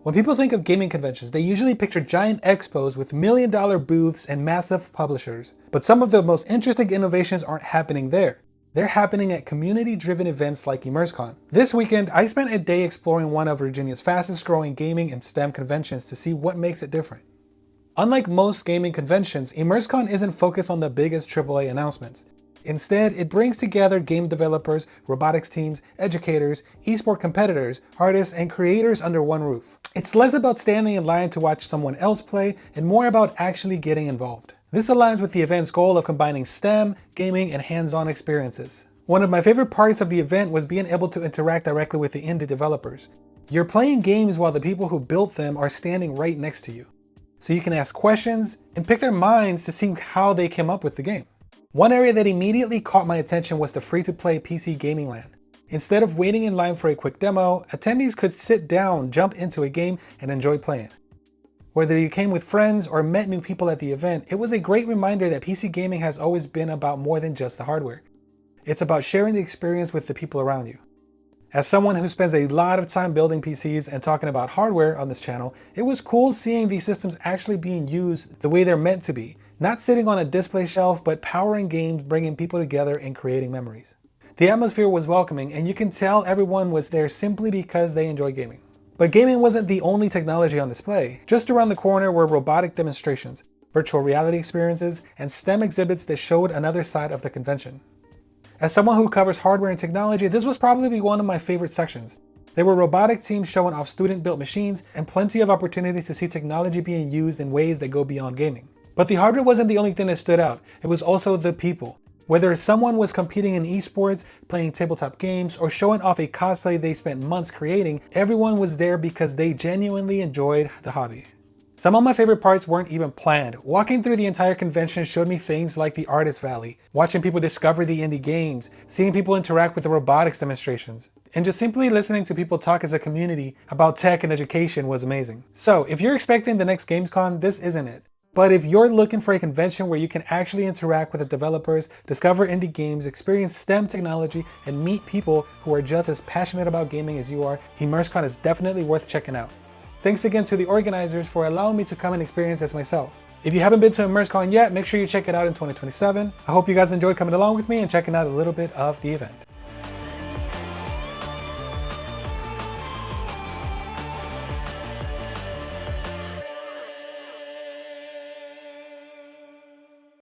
When people think of gaming conventions, they usually picture giant expos with million-dollar booths and massive publishers. But some of the most interesting innovations aren't happening there. They're happening at community-driven events like ImmerseCon. This weekend, I spent a day exploring one of Virginia's fastest-growing gaming and STEM conventions to see what makes it different. Unlike most gaming conventions, ImmerseCon isn't focused on the biggest AAA announcements. Instead, it brings together game developers, robotics teams, educators, esports competitors, artists, and creators under one roof. It's less about standing in line to watch someone else play and more about actually getting involved. This aligns with the event's goal of combining STEM, gaming, and hands-on experiences. One of my favorite parts of the event was being able to interact directly with the indie developers. You're playing games while the people who built them are standing right next to you. So you can ask questions and pick their minds to see how they came up with the game. One area that immediately caught my attention was the free-to-play PC gaming LAN. Instead of waiting in line for a quick demo, attendees could sit down, jump into a game, and enjoy playing. Whether you came with friends or met new people at the event, it was a great reminder that PC gaming has always been about more than just the hardware. It's about sharing the experience with the people around you. As someone who spends a lot of time building PCs and talking about hardware on this channel, it was cool seeing these systems actually being used the way they're meant to be. Not sitting on a display shelf, but powering games, bringing people together and creating memories. The atmosphere was welcoming, and you can tell everyone was there simply because they enjoy gaming. But gaming wasn't the only technology on display. Just around the corner were robotic demonstrations, virtual reality experiences, and STEM exhibits that showed another side of the convention. As someone who covers hardware and technology, this was probably one of my favorite sections. There were robotic teams showing off student-built machines, and plenty of opportunities to see technology being used in ways that go beyond gaming. But the hardware wasn't the only thing that stood out, it was also the people. Whether someone was competing in esports, playing tabletop games, or showing off a cosplay they spent months creating, everyone was there because they genuinely enjoyed the hobby. Some of my favorite parts weren't even planned. Walking through the entire convention showed me things like the Artist Valley, watching people discover the indie games, seeing people interact with the robotics demonstrations, and just simply listening to people talk as a community about tech and education was amazing. So if you're expecting the next Gamescom, this isn't it. But if you're looking for a convention where you can actually interact with the developers, discover indie games, experience STEM technology, and meet people who are just as passionate about gaming as you are, ImmerseCon is definitely worth checking out. Thanks again to the organizers for allowing me to come and experience this myself. If you haven't been to ImmerseCon yet, make sure you check it out in 2027. I hope you guys enjoyed coming along with me and checking out a little bit of the event.